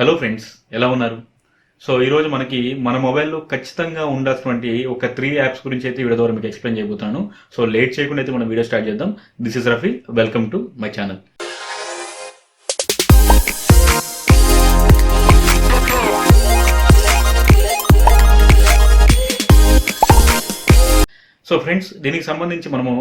Hello friends, ఎలా ఉన్నారు? So ఈరోజు మనకి మన మొబైల్లో ఖచ్చితంగా ఉండాల్సినటువంటి ఒక 3 యాప్స్ గురించి అయితే వీడియో ద్వారా మీకు ఎక్స్ప్లెయిన్ చేయబోతున్నాను. సో లేట్ చేయకుండా అయితే మనం వీడియో స్టార్ట్ చేద్దాం. This is Rafi, welcome to my channel. So friends, దీనికి సంబంధించి మనము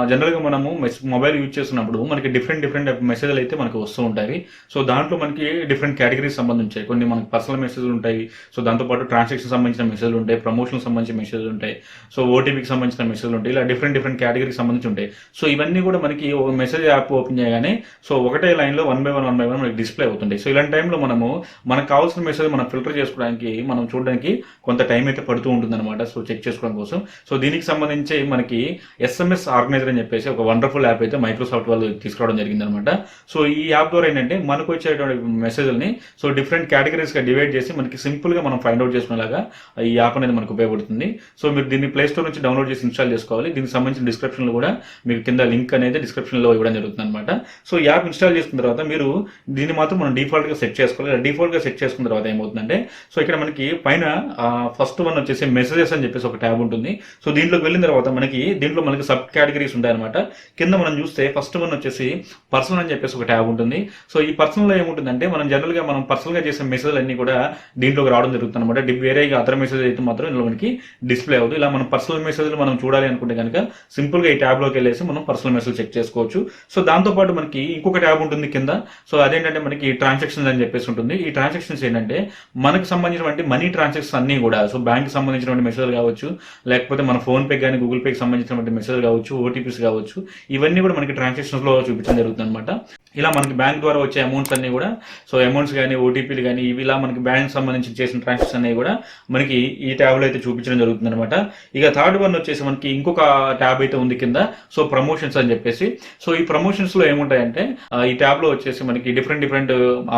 జనరల్గా మనము మొబైల్ యూజ్ చేస్తున్నప్పుడు మనకి డిఫరెంట్ మెసేజ్లు అయితే మనకు వస్తూ ఉంటాయి. సో దాంట్లో మనకి డిఫరెంట్ కేటగిరీస్ సంబంధించాయి. కొన్ని మనకి పర్సనల్ మెసేజ్లు ఉంటాయి. సో దాంతోపాటు ట్రాన్సాక్షన్ సంబంధించిన మెసేజ్లు ఉంటాయి, ప్రమోషన్ సంబంధించిన మెసేజ్లు ఉంటాయి, సో ఓటీపీకి సంబంధించిన మెసేజ్లు ఉంటాయి. ఇలా డిఫరెంట్ కేటగిరీకి సంబంధించి ఉంటాయి. సో ఇవన్నీ కూడా మనకి ఒక మెసేజ్ యాప్ ఓపెన్ చేయగానే సో ఒకటే లైన్లో వన్ బై వన్ మనకి డిస్ప్లే అవుతుంటాయి. సో ఇలాంటి టైంలో మనకు కావాల్సిన మెసేజ్ మనం ఫిల్టర్ చేసుకోవడానికి మనం చూడడానికి కొంత టైం అయితే పడుతూ ఉంటుంది అనమాట. సో చెక్ చేసుకోవడం కోసం. సో దీనికి సంబంధించి మనకి ఎస్ఎంఎస్ ఆర్గనైజర్ అని చెప్పేసి ఒక వండర్ఫుల్ యాప్ అయితే మైక్రోసాఫ్ట్ వాళ్ళు తీసుకురావడం జరిగింది అనమాట. సో ఈ యాప్ ద్వారా ఏంటంటే మనకు వచ్చేటువంటి మెసేజ్ని సో డిఫరెంట్ కేటగిరీస్ గా డివైడ్ చేసి మనకి సింపుల్ గా మనం ఫైండ్ అవుట్ చేసుకునేలాగా ఈ యాప్ అనేది మనకు ఉపయోగపడుతుంది. సో మీరు దీన్ని ప్లే స్టోర్ నుంచి డౌన్లోడ్ చేసి ఇన్స్టాల్ చేసుకోవాలి. దీనికి సంబంధించిన డిస్క్రిప్షన్ లో కూడా మీకు కింద లింక్ అనేది డిస్క్రిప్షన్ లో ఇవ్వడం జరుగుతుంది అనమాట. సో ఈ యాప్ ఇన్స్టాల్ చేసుకున్న తర్వాత మీరు దీన్ని మాత్రం మనం డిఫాల్ట్ గా సెట్ చేసుకోవాలి. డిఫాల్ట్ గా సెట్ చేసుకున్న తర్వాత ఏమవుతుందంటే సో ఇక్కడ మనకి పైన ఫస్ట్ వన్ వచ్చేసి మెసేజెస్ అని చెప్పేసి ఒక ట్యాబ్ ఉంటుంది. సో దీంట్లోకి వెళ్ళిన తర్వాత దీంట్లో మనకి సబ్ కేటగిరీస్ ఉంటాయి అనమాట. కింద మనం చూస్తే ఫస్ట్ వన్ వచ్చేసి పర్సనల్ అని చెప్పేసి ఒక ట్యాబ్ ఉంటుంది. సో ఈ పర్సనల్ లో ఏముంటుందంటే మనం జనరల్ గా మనం పర్సనల్ గా చేసే మెసేజ్ అన్ని కూడా దీంట్లోకి రావడం జరుగుతుంది అనమాట. వేరేగా అదర్ మెసేజ్ అయితే మాత్రం ఇందులో మనకి డిస్ప్లే అవుతుంది. ఇలా మనం పర్సనల్ మెసేజ్లు మనం చూడాలి అనుకుంటే కనుక సింపుల్ గా ఈ ట్యాబ్ లోకి వెళ్ళేసి మనం పర్సనల్ మెసేజ్ చెక్ చేసుకోవచ్చు. సో దాంతో పాటు మనకి ఇంకొక ట్యాబ్ ఉంటుంది కింద. సో అదేంటంటే మనకి ట్రాన్సాక్షన్స్ అని చెప్పేసి ఉంటుంది. ఈ ట్రాన్సాక్షన్స్ ఏంటంటే మనకు సంబంధించినటువంటి మనీ ట్రాన్సాక్షన్స్ అన్ని కూడా సో బ్యాంక్ సంబంధించినటువంటి మెసేజ్ కావచ్చు, లేకపోతే మన ఫోన్ పే కానీ గూగుల్ పేకి సంబంధించినటువంటి మెసేజ్ కావచ్చు, ఓటీపీస్ కావచ్చు, ఇవన్నీ కూడా మనకి ట్రాన్సాక్షన్స్ లో చూపించడం జరుగుతుంది అనమాట. ఇలా మనకి బ్యాంక్ ద్వారా వచ్చే అమౌంట్స్ అన్ని కూడా సో అమౌంట్స్ కానీ ఓటీపీలు కానీ ఇవి ఇలా మనకి బ్యాంక్ సంబంధించి చేసిన ట్రాన్సాక్షన్ అన్ని కూడా మనకి ఈ ట్యాబ్ లో అయితే చూపించడం జరుగుతుంది అనమాట. ఇక థర్డ్ వన్ వచ్చేసి మనకి ఇంకొక ట్యాబ్ అయితే ఉంది కింద. సో ప్రమోషన్స్ అని చెప్పేసి. సో ఈ ప్రమోషన్స్ లో ఏముంటాయంటే ఈ ట్యాబ్ లో వచ్చేసి మనకి డిఫరెంట్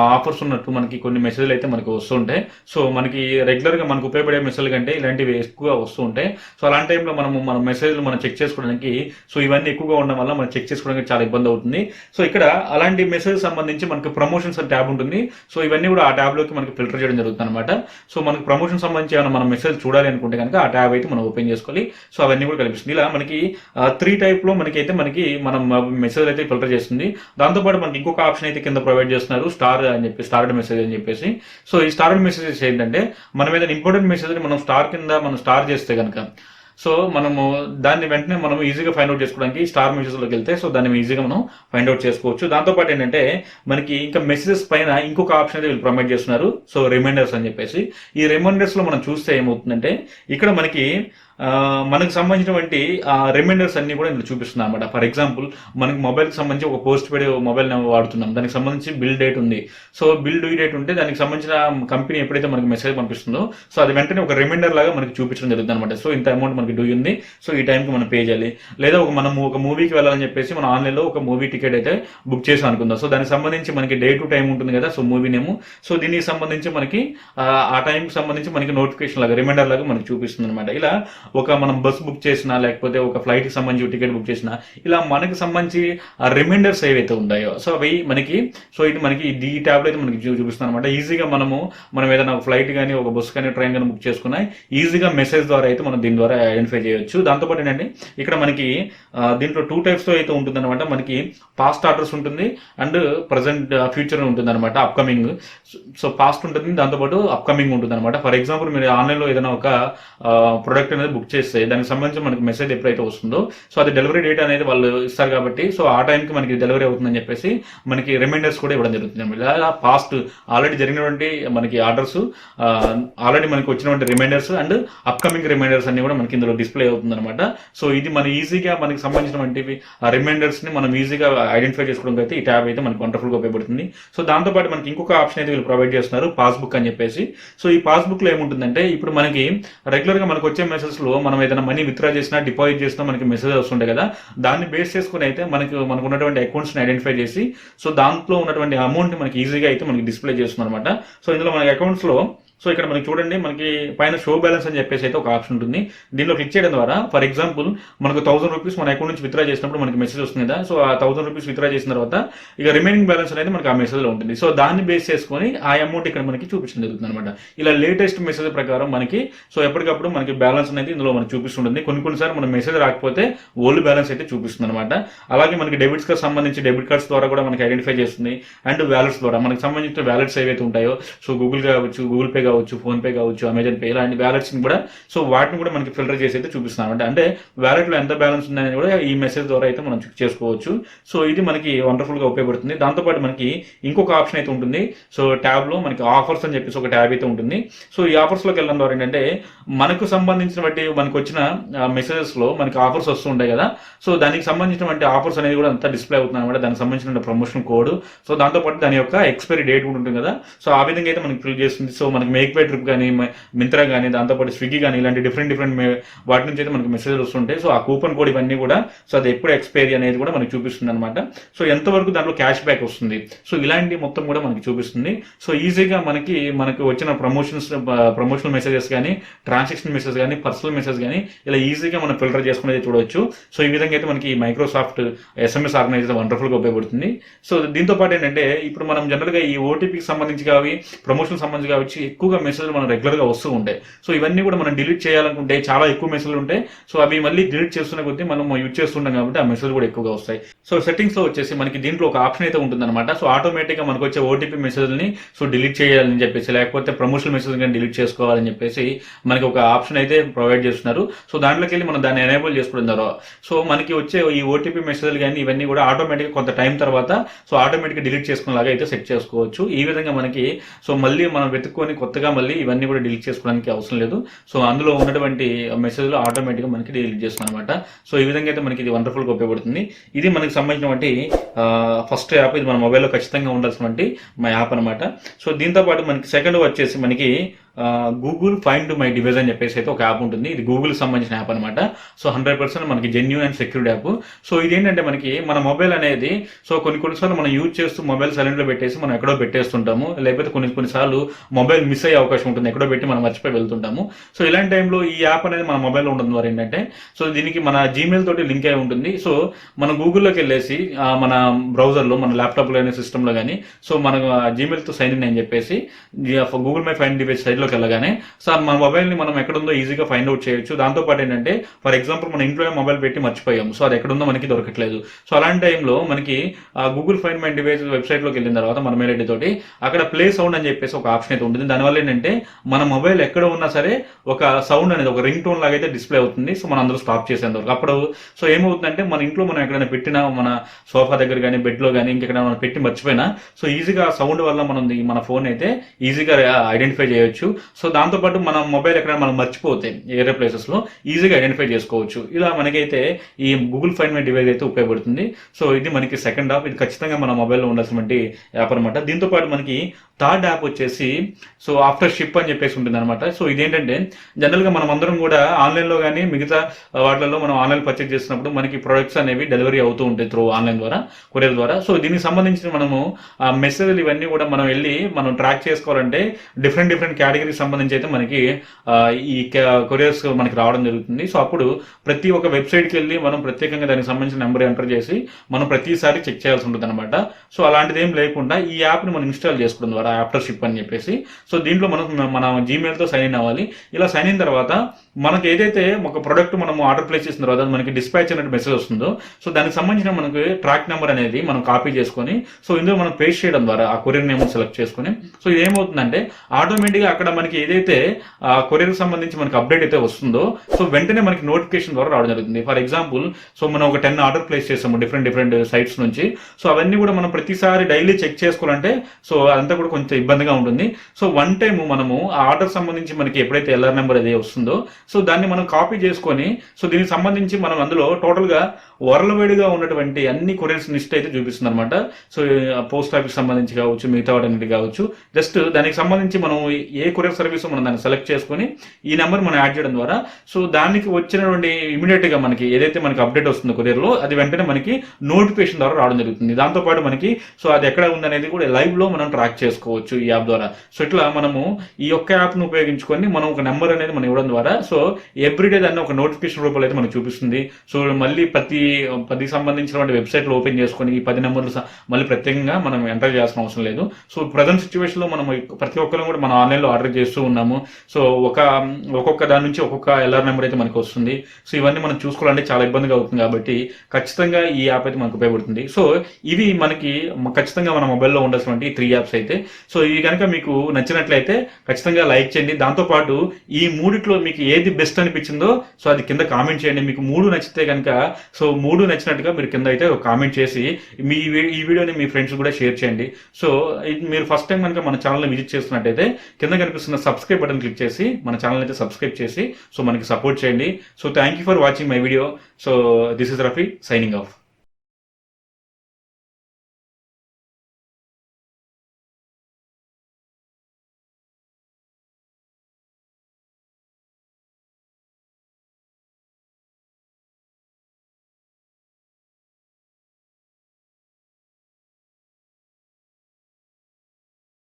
ఆఫర్స్ ఉన్నట్టు మనకి కొన్ని మెసేజ్లు అయితే మనకి వస్తుంటాయి. సో మనకి రెగ్యులర్ గా మనకు ఉపయోగపడే మెసేజ్ కంటే ఇలాంటివి ఎక్కువగా వస్తూ ఉంటాయి. సో అలాంటి టైంలో మన మెసేజ్లు మనం చెక్ చేసుకోవడానికి సో ఇవన్నీ ఎక్కువగా ఉండడం వల్ల మనం చెక్ చేసుకోవడానికి చాలా ఇబ్బంది అవుతుంది. సో ఇక్కడ అలాంటి మెసేజ్ సంబంధించి మనకి ప్రమోషన్స్ అని ట్యాబ్ ఉంటుంది. సో ఇవన్నీ కూడా ఆ ట్యాబ్ లోకి మనకి ఫిల్టర్ చేయడం జరుగుతుంది అనమాట. సో మనకి ప్రమోషన్ సంబంధించి ఏమైనా మనం మెసేజ్ చూడాలి అనుకుంటే కనుక ఆ ట్యాబ్ అయితే మనం ఓపెన్ చేసుకోవాలి. సో అవన్నీ కూడా కనిపిస్తుంది. ఇలా మనకి 3 టైప్ లో మనం మెసేజ్ అయితే ఫిల్టర్ చేస్తుంది. దాంతోపాటు మనకి ఇంకొక ఆప్షన్ అయితే కింద ప్రొవైడ్ చేస్తున్నారు, స్టార్డ్ మెసేజ్ అని చెప్పేసి. సో ఈ స్టార్డ్ మెసేజెస్ ఏంటంటే మనం ఏదైనా ఇంపార్టెంట్ మెసేజ్ మనం స్టార్ కింద మనం స్టార్ చేస్తే కనుక సో మనము దాన్ని వెంటనే మనం ఈజీగా ఫైండ్ అవుట్ చేసుకోవడానికి స్టార్ మెసేజ్ లోకి వెళ్తే సో దాన్ని ఈజీగా మనం ఫైండ్ అవుట్ చేసుకోవచ్చు. దాంతోపాటు ఏంటంటే మనకి ఇంకా మెసేజెస్ పైన ఇంకొక ఆప్షన్ అయితే వీళ్ళు ప్రొవైడ్ చేస్తున్నారు. సో రిమైండర్స్ అని చెప్పేసి. ఈ రిమైండర్స్ లో మనం చూస్తే ఏమవుతుందంటే ఇక్కడ మనకు సంబంధించినటువంటి రిమైండర్స్ అన్ని కూడా ఇందులో చూపిస్తుంది అనమాట. ఫర్ ఎగ్జాంపుల్ మనకి మొబైల్కి సంబంధించి ఒక పోస్ట్ పెయిడ్ మొబైల్ వాడుతున్నాం, దానికి సంబంధించి బిల్ డేట్ ఉంది. సో బిల్ డ్యూ డేట్ ఉంటే దానికి సంబంధించిన కంపెనీ ఎప్పుడైతే మనకి మెసేజ్ పంపిస్తుందో సో అది వెంటనే ఒక రిమైండర్ లాగా మనకి చూపించడం జరుగుతుంది అనమాట. సో ఇంత అమౌంట్ మనకి డ్యూ ఉంది, సో ఈ టైంకి మనం పే చేయాలి. లేదా మనము ఒక మూవీకి వెళ్ళాలని చెప్పేసి మనం ఆన్లైన్లో ఒక మూవీ టికెట్ అయితే బుక్ చేసాం అనుకుందాం. సో దానికి సంబంధించి మనకి డే టు టైం ఉంటుంది కదా, సో మూవీ నేమ్. సో దీనికి సంబంధించి మనకి ఆ టైంకి సంబంధించి మనకి నోటిఫికేషన్ లాగా రిమైండర్ లాగా మనకి చూపిస్తుంది అనమాట. ఇలా మనం బస్ బుక్ చేసినా లేకపోతే ఒక ఫ్లైట్ కి సంబంధించి టికెట్ బుక్ చేసినా ఇలా మనకి సంబంధించి రిమైండర్స్ ఏవైతే ఉన్నాయో సో అవి మనకి ఈ ట్యాబ్ లో అయితే మనకి చూపిస్తుంది అనమాట. ఈజీగా మనం ఏదైనా ఫ్లైట్ కానీ ఒక బస్ కానీ ట్రైన్ కానీ బుక్ చేసుకున్నా ఈజీగా మెసేజ్ ద్వారా అయితే మనం దీని ద్వారా ఐడెంటిఫై చేయొచ్చు. దాంతోపాటు ఏంటంటే ఇక్కడ మనకి దీంట్లో 2 టైప్స్ తో అయితే ఉంటుంది అనమాట. మనకి పాస్ట్ ఆర్డర్స్ ఉంటుంది అండ్ ప్రజెంట్ ఫ్యూచర్ ఉంటుంది అనమాట, అప్కమింగ్. సో పాస్ట్ ఉంటుంది, దాంతోపాటు అప్కమింగ్ ఉంటుంది అనమాట. ఫర్ ఎగ్జాంపుల్ మీరు ఆన్లైన్ లో ఏదైనా ఒక ప్రొడక్ట్ అనేది బుక్ చేస్తే దానికి సంబంధించి మనకి మెసేజ్ ఎప్పుడైతే వస్తుందో సో అది డెలివరీ డేట్ అనేది వాళ్ళు ఇస్తారు కాబట్టి సో ఆ టైంకి మనకి డెలివరీ అవుతుందని చెప్పేసి మనకి రిమైండర్స్ కూడా ఇవ్వడం జరుగుతుంది. ఇలా పాస్ట్ ఆల్రెడీ జరిగినటువంటి మనకి ఆర్డర్స్, ఆల్రెడీ మనకి వచ్చినటువంటి రిమైండర్స్ అండ్ అప్కమింగ్ రిమైండర్స్ అన్ని కూడా మనకి ఇందులో డిస్ప్లే అవుతుంది అనమాట. సో ఇది ఈజీగా మనకి సంబంధించినటువంటి రిమైండర్స్ ని మనం ఈజీగా ఐడెంటిఫై చేసుకోవడానికి అయితే ఈ ట్యాబ్ అయితే మనకి వండర్ఫుల్ గా ఉపయోగపడుతుంది. సో దాంతోపాటు మనకి ఇంకొక ఆప్షన్ అయితే వీళ్ళు ప్రొవైడ్ చేస్తున్నారు, పాస్బుక్ అని చెప్పేసి. సో ఈ పాస్బుక్ లో ఏముంటుందంటే ఇప్పుడు మనకి రెగ్యులర్ గా మనకు వచ్చే మెసేజ్ లో మనం ఏదైనా మనీ విత్డ్రా చేసినా డిపాజిట్ చేసినా మనకి మెసేజ్ వస్తుంటాయి కదా, దాన్ని బేస్ చేసుకుని అయితే మనకు ఉన్నటువంటి అకౌంట్స్ ని ఐడెంటిఫై చేసి సో దాంట్లో ఉన్నటువంటి అమౌంట్ మనకి ఈజీగా అయితే మనకి డిస్ప్లే చేస్తుంది అనమాట. సో ఇందులో మనకి అకౌంట్స్ లో సో ఇక్కడ మనకి చూడండి, మనకి పైన షో బ్యాలెన్స్ అని చెప్పేసి అయితే ఒక ఆప్షన్ ఉంటుంది. దీనిలో క్లిక్ చేయడం ద్వారా ఫర్ ఎగ్జాంపుల్ మనకు 1000 రూపీస్ మన అకౌంట్ నుంచి విత్డ్రా చేసినప్పుడు మనకి మెసేజ్ వస్తుంది కదా. సో ఆ 1000 రూపీస్ విత్డ్రా చేసిన తర్వాత ఇక రిమైనింగ్ బ్యాలెన్స్ అనేది మనకి ఆ మెసేజ్ లో ఉంటుంది. సో దాన్ని బేస్ చేసుకొని ఆ అమౌంట్ ఇక్కడ మనకి చూపించడం జరుగుతుంది అనమాట. ఇలా లేటెస్ట్ మెసేజ్ ప్రకారం మనకి సో ఎప్పటికప్పుడు మనకి బ్యాలెన్స్ అనేది ఇందులో మనకి చూపిస్తుంటుంది. కొన్నిసార్లు మన మెసేజ్ రాకపోతే ఓల్డ్ బ్యాలెన్స్ అయితే చూపిస్తుంది అనమాట. అలాగే మనకి డెబిట్స్ కి సంబంధించి డెబిట్ కార్డ్స్ ద్వారా కూడా మనకి ఐడెంటిఫై చేస్తుంది. అండ్ వ్యాలెట్స్ ద్వారా మనకి సంబంధించిన వ్యాలెట్స్ ఏవైతే ఉంటాయో, సో గూగుల్ కావచ్చు, గూగుల్ పే కావచ్చు, ఫోన్ పే కావచ్చు, అమెజాన్ పే, ఇలాంటి వ్యాలెట్స్ కూడా సో వాటిని కూడా మనకి ఫిల్టర్ చేసి అయితే చూపిస్తున్నాం. అంటే వ్యాలెట్ లో ఎంత బ్యాలెన్స్ ఉందని కూడా ఈ మెసేజ్ ద్వారా అయితే మనం చెక్ చేసుకోవచ్చు. సో ఇది మనకి వండర్ఫుల్ గా ఉపయోగపడుతుంది. దాంతోపాటు మనకి ఇంకొక ఆప్షన్ అయితే ఉంటుంది. సో ట్యాబ్ లో మనకి ఆఫర్స్ అని చెప్పేసి ఒక ట్యాబ్ అయితే ఉంటుంది. సో ఈ ఆఫర్స్ లోకి వెళ్ళడం ద్వారా ఏంటంటే మనకు సంబంధించిన బట్టి మనకు వచ్చిన మెసేజెస్ లో మనకి ఆఫర్స్ వస్తూ ఉంటాయి కదా. సో దానికి సంబంధించినటువంటి ఆఫర్స్ అనేది కూడా అంతా డిస్ప్లే అవుతుంది అనమాట. దానికి సంబంధించిన ప్రమోషన్ కోడ్, సో దాంతోపాటు దాని యొక్క ఎక్స్పైరీ డేట్ కూడా ఉంటుంది కదా. సో ఆ విధంగా అయితే మనకి ఫిల్ చేస్తుంది. సో మనకి మేక్ బై ట్రిప్ కానీ, మింత్రా కానీ, దాంతోపాటు స్విగ్గీ కానీ, ఇలాంటి డిఫరెంట్ వాటి నుంచి అయితే మనకి మెసేజ్ వస్తుంటాయి. సో ఆ కూపన్ కోడ్ ఇవన్నీ కూడా సో అది ఎప్పుడు ఎక్స్పైరీ అనేది కూడా మనకి చూపిస్తుంది అనమాట. సో ఎంతవరకు దాంట్లో క్యాష్ బ్యాక్ వస్తుంది, సో ఇలాంటి మొత్తం కూడా మనకి చూపిస్తుంది. సో ఈజీగా మనకి వచ్చిన ప్రమోషనల్ మెసేజెస్ కానీ, ట్రాన్సాక్షన్ మెసేజ్ కానీ, పర్సనల్ మెసేజ్ కానీ ఇలా ఈజీగా మనం ఫిల్టర్ చేసుకునేది చూడవచ్చు. సో ఈ విధంగా అయితే మనకి మైక్రోసాఫ్ట్ SMS ఆర్గనైజర్ వండర్ఫుల్ గా ఉపయోగపడుతుంది. సో దీంతో పాటు ఏంటంటే ఇప్పుడు మనం జనరల్ గా ఈ ఓటీపీకి సంబంధించి కావి, ప్రమోషన్ సంబంధించి కావచ్చు, ఎక్కువగా మెసేజ్లు మనం రెగ్యులర్ గా వస్తూ ఉంటాయి. సో ఇవన్నీ కూడా మనం డిలీట్ చేయాలనుకుంటే చాలా ఎక్కువ మెసేజ్లు ఉంటాయి. సో అవి మళ్ళీ డిలీట్ చేస్తున్న కొద్దీ మనం యూజ్ చేస్తుంటాం కాబట్టి ఆ మెసేజ్ కూడా ఎక్కువగా వస్తాయి. సో సెట్టింగ్స్ లో వచ్చేసి మనకి దీంట్లో ఒక ఆప్షన్ అయితే ఉంటుందన్నమాట. సో ఆటోమేటిక్ గా మనకు వచ్చే ఓటీపీ మెసేజ్ని సో డిలీట్ చేయాలని చెప్పేసి, లేకపోతే ప్రమోషనల్ మెసేజ్ కానీ డిలీట్ చేసుకోవాలని చెప్పేసి మనకి ఒక ఆప్షన్ అయితే ప్రొవైడ్ చేస్తున్నారు. సో దాంట్లోకి వెళ్ళి మనం దాన్ని ఎనేబుల్ చేసుకున్న తర్వాత సో మనకి వచ్చే ఈ ఓటీపీ మెసేజ్లు కానీ ఇవన్నీ కూడా ఆటోమేటిక్ కొంత టైం తర్వాత సో ఆటోమేటిక్ డిలీట్ చేసుకునేలాగా అయితే సెట్ చేసుకోవచ్చు. ఈ విధంగా మనకి సో మళ్ళీ మనం వెతుక్కొని కొత్తగా మళ్ళీ ఇవన్నీ కూడా డిలీట్ చేసుకోవడానికి అవసరం లేదు. సో అందులో ఉన్నటువంటి మెసేజ్లు ఆటోమేటిక్గా మనకి డిలీట్ చేస్తుంది అనమాట. సో ఈ విధంగా అయితే మనకి ఇది వండర్ఫుల్గా ఉపయోగపడుతుంది. ఇది మనకి సంబంధించినటువంటి ఫస్ట్ యాప్. ఇది మన మొబైల్లో ఖచ్చితంగా ఉండాల్సినటువంటి మా యాప్ అనమాట. సో దీంతో పాటు మనకి సెకండ్ వచ్చేసి మనకి గూగుల్ ఫైండ్ మై డివైస్ అని చెప్పేసి అయితే ఒక యాప్ ఉంటుంది. ఇది గూగుల్ సంబంధించిన యాప్ అనమాట. సో 100% మనకి genuine and secured app. So ఇదేంటంటే మనకి మన మొబైల్ అనేది సో కొన్నిసార్లు మనం యూజ్ చేస్తూ మొబైల్ సైలెంట్ లో పెట్టేసి మనం ఎక్కడో పెట్టేస్తుంటాము, లేకపోతే కొన్నిసార్లు మొబైల్ మిస్ అయ్యే అవకాశం ఉంటుంది, ఎక్కడో పెట్టి మనం మర్చిపోయి వెళ్తుంటాము. సో ఇలాంటి టైంలో ఈ యాప్ అనేది మన మొబైల్లో ఉండడం ద్వారా ఏంటంటే సో దీనికి మన జీమెయిల్ తోటి లింక్ అయి ఉంటుంది. సో మనం గూగుల్లోకి వెళ్ళేసి మన బ్రౌజర్లో, మన ల్యాప్టాప్లో కానీ సిస్టంలో కానీ సో మన జీమెయిల్తో సైన్ ఇన్ అని చెప్పేసి Google my find device side వెళ్ళగానే సో మన మొబైల్ ని మనం ఎక్కడుందో ఈజీగా ఫైండ్ అవుట్ చేయొచ్చు. దాంతో పాటు ఏంటంటే ఫర్ ఎగ్జాంపుల్ మన ఇంట్లో మొబైల్ పెట్టి మర్చిపోయాము, సో అది ఎక్కడుందో మనకి దొరకట్లేదు. సో అలాంటి టైంలో మనకి Google find my device website లోకి వెళ్ళిన తర్వాత మన మెయిల్ ఐడి తోటి అక్కడ ప్లే సౌండ్ అని చెప్పేసి ఒక ఆప్షన్ అయితే ఉంటుంది. దానివల్ల ఏంటంటే మన మొబైల్ ఎక్కడ ఉన్నా సరే ఒక సౌండ్ అనేది ఒక రింగ్ టోన్ లాగా అయితే డిస్ప్లే అవుతుంది. సో మన అందరూ స్టాప్ చేసేందుకు అప్పుడు సో ఏమవుతుందంటే మన ఇంట్లో మనం ఎక్కడైనా పెట్టినా, మన సోఫా దగ్గర కానీ, బెడ్ లో కానీ, ఇంకెక్కడ మనం పెట్టి మర్చిపోయినా సో ఈజీగా సౌండ్ వల్ల మన ఫోన్ అయితే ఈజీగా ఐడెంటిఫై చేయొచ్చు. సో దాంతోపాటు మన మొబైల్ ఎక్కడ మనం మర్చిపోతే ఏరే ప్లేసెస్ లో ఈజీగా ఐడెంటిఫై చేసుకోవచ్చు. ఇలా మనకైతే ఈ గూగుల్ ఫైండ్ మై డివైస్ అయితే ఉపయోగపడుతుంది. సో ఇది మనకి సెకండ్ యాప్. ఇది ఖచ్చితంగా మన మొబైల్లో ఉండాల్సినటువంటి యాప్ అనమాట. దీంతో పాటు మనకి థర్డ్ యాప్ వచ్చేసి సో ఆఫ్టర్ షిప్ అని చెప్పేసి ఉంటుంది అనమాట. సో ఇదేంటంటే జనరల్ గా మనం అందరం కూడా ఆన్లైన్ లో కానీ మిగతా వాటిల్లో మనం ఆన్లైన్ పర్చేజ్ చేసినప్పుడు మనకి ప్రొడక్ట్స్ అనేవి డెలివరీ అవుతూ ఉంటాయి త్రూ ఆన్లైన్ ద్వారా, కొరియర్ ద్వారా. సో దీనికి సంబంధించిన మనము మెసేజ్లు ఇవన్నీ కూడా మనం వెళ్ళి మనం ట్రాక్ చేసుకోవాలంటే డిఫరెంట్ కేటగిరీకి సంబంధించి అయితే మనకి ఈ కొరియర్స్ మనకి రావడం జరుగుతుంది. సో అప్పుడు ప్రతి ఒక్క వెబ్సైట్కి వెళ్ళి మనం ప్రత్యేకంగా దానికి సంబంధించిన నెంబర్ ఎంటర్ చేసి మనం ప్రతిసారి చెక్ చేయాల్సి ఉంటుంది అనమాట. సో అలాంటిది ఏం లేకుండా ఈ యాప్ని మనం ఇన్స్టాల్ చేసుకోవడం ద్వారా ఆఫ్టర్ షిప్ అని చెప్పేసి సో దీంట్లో మన జీమెయిల్తో సైన్ ఇన్ అవ్వాలి. ఇలా సైన్ ఇన్ తర్వాత మనకి ఏదైతే ఒక ప్రొడక్ట్ మనం ఆర్డర్ ప్లేస్ చేసిన తర్వాత మనకి డిస్పాచ్ అనే మెసేజ్ వస్తుందో సో దానికి సంబంధించిన మనకి ట్రాక్ నెంబర్ అనేది మనం కాపీ చేసుకొని సో ఇందులో మనం పేస్ట్ చేయడం ద్వారా ఆ కొరియర్ నేమ్ సెలెక్ట్ చేసుకొని సో ఇది ఏమవుతుందంటే ఆటోమేటిక్గా అక్కడ మనకి ఏదైతే కొరియర్ సంబంధించి మనకి అప్డేట్ అయితే వస్తుందో సో వెంటనే మనకి నోటిఫికేషన్ ద్వారా రావడం జరుగుతుంది. ఫర్ ఎగ్జాంపుల్ సో మనం ఒక 10 ఆర్డర్ ప్లేస్ చేసాము డిఫరెంట్ సైట్స్ నుంచి. సో అవన్నీ కూడా మనం ప్రతిసారి డైలీ చెక్ చేసుకోవాలంటే సో అదంతా కూడా కొంచెం ఇబ్బందిగా ఉంటుంది. సో వన్ టైం మనము ఆ ఆర్డర్ సంబంధించి మనకి ఎప్పుడైతే ఎల్ఆర్ నెంబర్ అది వస్తుందో సో దాన్ని మనం కాపీ చేసుకొని సో దీనికి సంబంధించి మనం అందులో టోటల్ గా వరల్డ్వైడ్గా ఉన్నటువంటి అన్ని కొరియర్స్ లిస్ట్ అయితే చూపిస్తుంది అనమాట. సో పోస్ట్ ఆఫీస్ సంబంధించి కావచ్చు, మిగతా వాటి కావచ్చు, జస్ట్ దానికి సంబంధించి మనం ఏ కొరియర్ సర్వీస్ మనం దాన్ని సెలెక్ట్ చేసుకొని ఈ నెంబర్ మనం యాడ్ చేయడం ద్వారా సో దానికి వచ్చినటువంటి ఇమీడియట్ గా మనకి ఏదైతే మనకి అప్డేట్ వస్తుందో కొరియర్ లో అది వెంటనే మనకి నోటిఫికేషన్ ద్వారా రావడం జరుగుతుంది. దాంతోపాటు మనకి సో అది ఎక్కడ ఉందనేది కూడా లైవ్ లో మనం ట్రాక్ చేసుకోవచ్చు. చేసుకోవచ్చు ఈ యాప్ ద్వారా. సో ఇట్లా మనము ఈ ఒక్క యాప్ను ఉపయోగించుకొని మనం ఒక నెంబర్ అనేది మనం ఇవ్వడం ద్వారా సో ఎవ్రీడే దాన్ని ఒక నోటిఫికేషన్ రూపంలో అయితే మనకు చూపిస్తుంది. సో మళ్ళీ పది సంబంధించినటువంటి వెబ్సైట్లు ఓపెన్ చేసుకొని ఈ 10 నెంబర్లు మళ్ళీ ప్రత్యేకంగా మనం ఎంటర్ చేయాల్సిన అవసరం లేదు. సో ప్రజెంట్ సిచ్యువేషన్ లో మనం ప్రతి ఒక్కరు కూడా మనం ఆన్లైన్ లో ఆర్డర్ చేస్తూ ఉన్నాము. సో ఒక్కొక్క దాని నుంచి ఒక్కొక్క ఎల్ఆర్ నెంబర్ అయితే మనకు వస్తుంది. సో ఇవన్నీ మనం చూసుకోవాలంటే చాలా ఇబ్బందిగా అవుతుంది కాబట్టి ఖచ్చితంగా ఈ యాప్ అయితే మనకు ఉపయోగపడుతుంది. సో ఇవి మనకి ఖచ్చితంగా మన మొబైల్లో ఉండాల్సినటువంటి 3 యాప్స్ అయితే. సో ఇవి కనుక మీకు నచ్చినట్లయితే ఖచ్చితంగా లైక్ చేయండి. దాంతోపాటు ఈ మూడిట్లో మీకు ఏది బెస్ట్ అనిపించిందో సో అది కింద కామెంట్ చేయండి. మీకు 3 నచ్చితే కనుక సో 3 నచ్చినట్టుగా మీరు కింద అయితే ఒక కామెంట్ చేసి ఈ వీడియోని మీ ఫ్రెండ్స్ కూడా షేర్ చేయండి. సో మీరు ఫస్ట్ టైం కనుక మన ఛానల్ని విజిట్ చేస్తున్నట్టయితే కింద కనిపిస్తున్న సబ్స్క్రైబ్ బటన్ క్లిక్ చేసి మన ఛానల్ అయితే సబ్స్క్రైబ్ చేసి సో మనకి సపోర్ట్ చేయండి. So thank you for watching my video. So this is Rafi signing off.